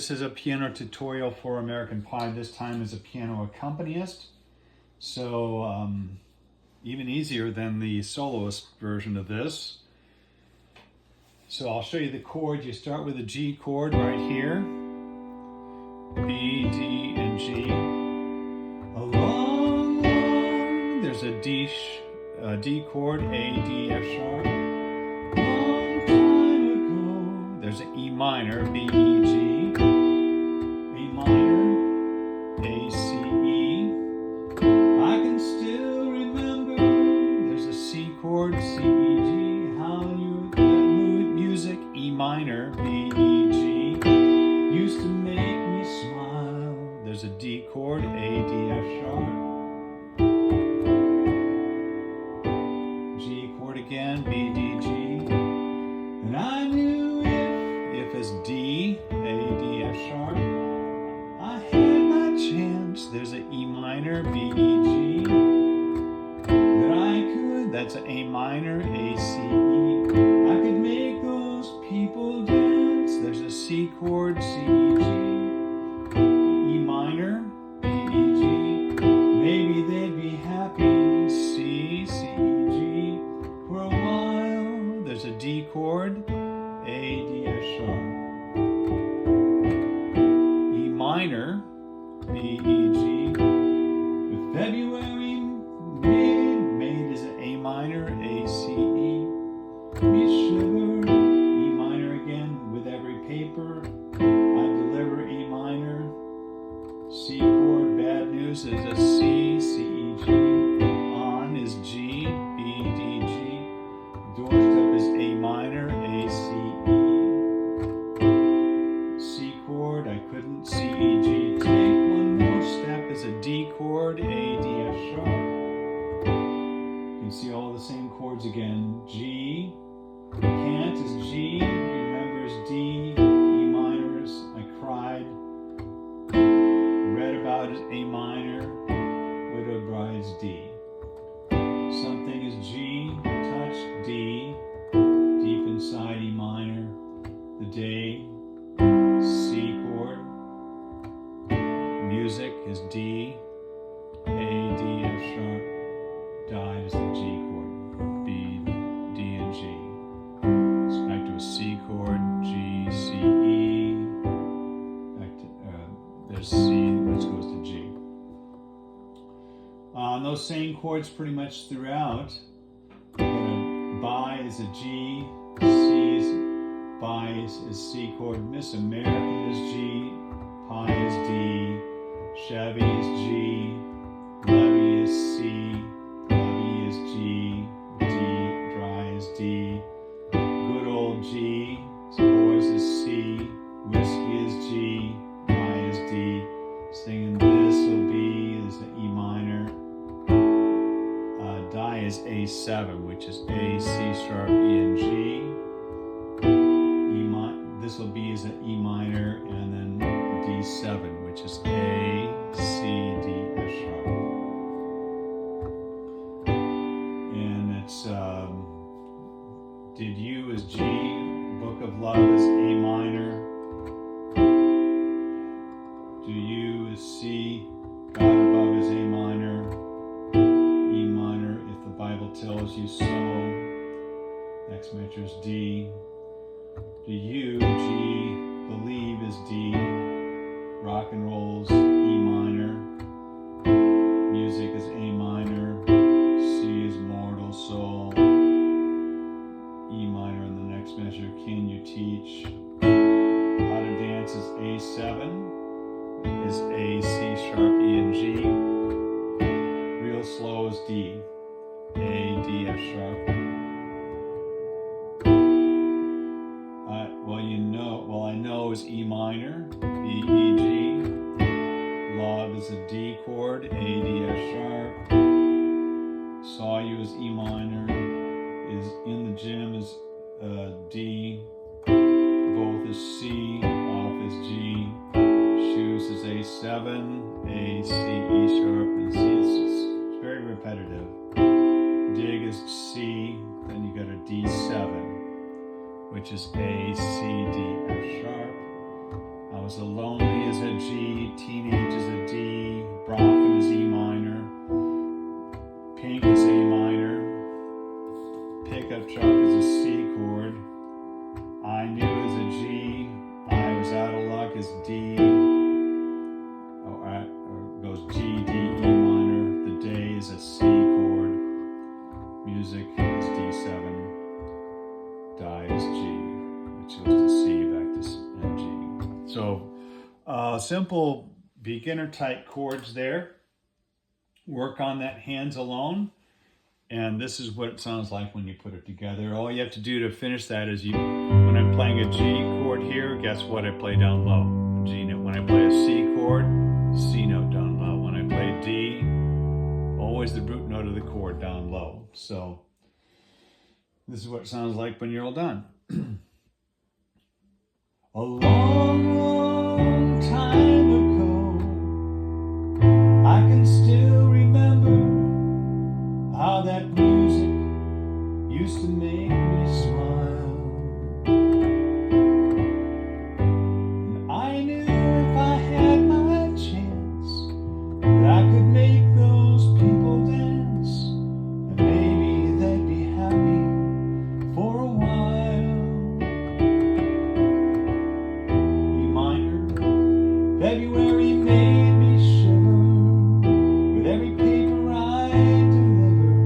This is a piano tutorial for American Pie, this time as a piano accompanist. So even easier than the soloist version of this. So I'll show you the chords. You start with a G chord right here. B, D, and G. Along, there's a D chord, A, D, F sharp. Long time ago, there's an E minor, B, E, G. A minor, A, C, E. I can still remember, there's a C chord, C, E, G. How you that music, E minor, B, E, G. Used to make me smile. There's a D chord, A, D, F sharp. G chord again, B, D, G. And I knew if as D, A, D, F sharp, I had my chance. There's a E minor, B, E, G. That I could, that's an A minor, A, C, E. I could make those people dance. There's a C chord, C, E, G. E minor, B, E, G. Maybe they'd be happy. C, C, E, G. For a while, there's a D chord, A, D, F sharp. E minor, B, E, G. With February made is an A minor, A, C, E. We shiver, E minor again. With every paper, I deliver E minor. C chord, bad news is a C, C, E, G. On is G, B, D, G. Doorstep is A minor, A, C, E. C chord, I couldn't, C, E, G. Take one more step is a D chord, A, D, F sharp. You can see all the same chords again. G, can't is G, remembers D, E minors, I cried. Read about is A minor, widowed bride's D. Something is G, touch D, deep inside E minor, the day, C chord. Music is D, A, D, F sharp. Died is the G chord, B, D, and G. So back to a C chord, G, C, E. Back to, there's C, which goes to G. Those same chords pretty much throughout. Buy is a G, C is buy is C chord, Miss American is G, Pie is D, Chevy is G, Levy is C, Levy is G, D, dry is D, good old G, boys is C, whiskey is G, I is D, singing this'll be is the E minor, die is A7, which is A, C sharp, E, and G. This will be is an E minor, and then D7, which is A, C, D, F sharp. And it's did you is G, Book of Love is A minor. Do you is C, God above is A minor. E minor, if the Bible tells you so. Next measure is D. Do you, G, believe is D. Rock and roll's E minor. Music is A minor. C is mortal soul. E minor in the next measure. Can you teach? How to dance is A7. Is A, C sharp, E, and G. Real slow is D. A, D, F sharp. I know is E minor, B, E, G. Love is a D chord, A, D, F sharp. Saw you is E minor. Is in the gym is D. Both is C, off is G. Shoes is A7, A, C, E sharp, and C. It's very repetitive. Dig is C, then you got a D7, which is A, C, D, F sharp. I was a lonely as a G, teenage as a D, Brocken is E minor, pink is A minor, pickup truck is a C chord, I knew as a G, I was out of luck as D, or goes G, D, E minor, the day is a C chord, music is D7, die is G, which goes to C, back to G. So simple beginner type chords there. Work on that hands alone. And this is what it sounds like when you put it together. All you have to do to finish that is when I'm playing a G chord here, guess what? I play down low. G note. When I play a C chord, C note down low. When I play D, always the root note of the chord down low. So this is what it sounds like when you're all done. A long, long time ago, I can still remember how that music used to make me smile. And I knew if I had my chance that I could make those people dance, and maybe they'd be happy for a while. February made me shiver with every paper I deliver.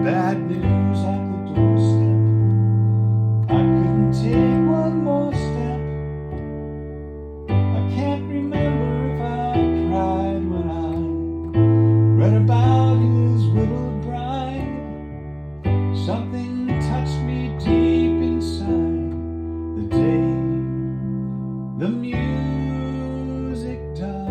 Bad news at the doorstep. I couldn't take one more step. I can't remember if I cried when I read about his widowed bride. Something touched me deep inside the day the music died.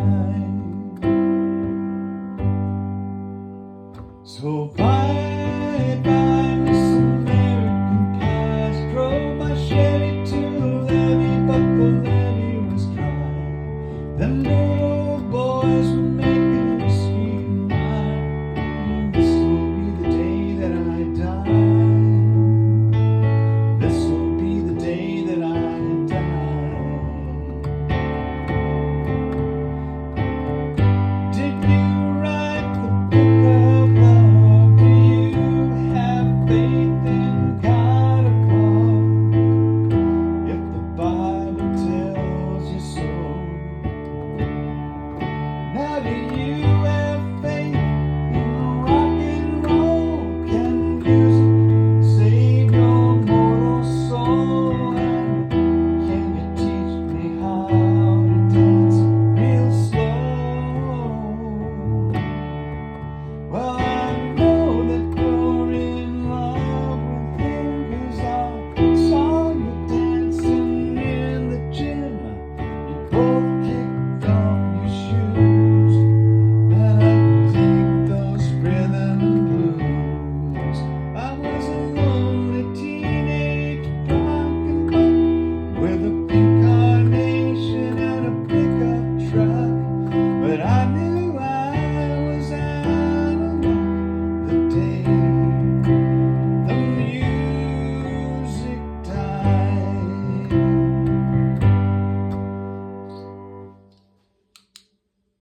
So bye bye, Miss American Pies. Drove my Chevy to the levee, but the levee was dry. The